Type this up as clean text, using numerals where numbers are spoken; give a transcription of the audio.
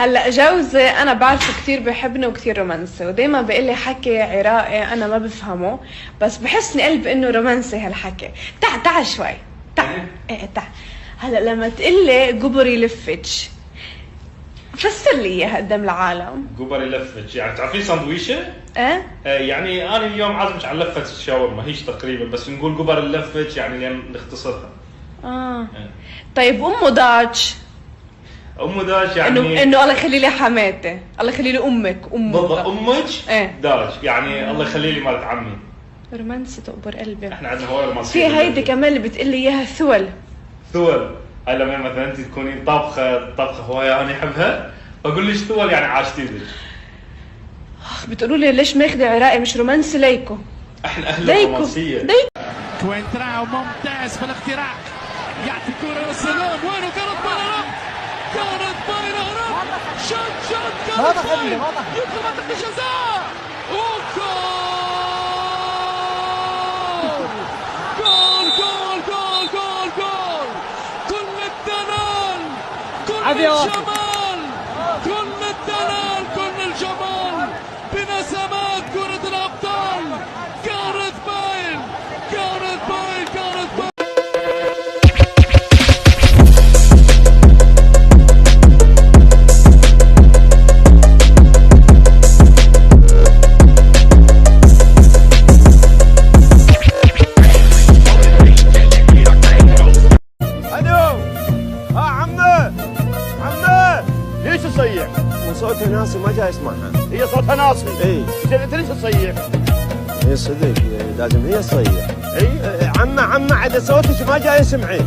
هلا جوزي انا بعرفه كثير بحبني وكثير رومانسي، ودايما بيقول لي حكي عراقي انا ما بفهمه، بس بحسني قلب انه رومانسي هالحكي. تعال شوي، تعال تعال. هلا لما تقول لي قبري لفتش، فسر لي اياها قدام العالم. قبري لفتش يعني تعرفين سندويشه؟ ايه يعني انا اليوم عازمك على لفه الشاورما، هيش تقريبا، بس نقول قبر اللفتش يعني لين نختصرها. طيب امه داتش. امه داش يعني انه الله يخلي لي حماتي، الله يخلي لي امك. بالضبط امك ايه داش يعني الله يخلي لي مالت عمي. رومانسي تقبر قلبي. احنا عندنا هواي رومانسيه. في هيدي كمان اللي بتقول لي اياها ثول. ثول هاي لما مثلا انت تكونين طبخه هوايه انا احبها، بقول لك ثول يعني عاشتي لي. بتقولوا لي ليش ماخذ عراقي مش رومانسي؟ ليكو احنا اهل الرومانسيه. كوينتراو ممتاز في الاختراق، يعطي كرة للسلام، وينه كانت بايرة، كانت بايرة، شوت كانت بايرة، يطلب منطقة الجزاء، جول كل الدلال، كل الجمال، كل الدلال، كل الجمال بنسمات كرة الأبطال. كارث بايل. ليش تصيح؟ وصوتها ناصي ما جاي يسمعها. هي صوتها ناصي. اي انت ليش تصيح؟ هي صدق لازم هي تصيح. اي عمه عاد صوتك ما جاي يسمعك.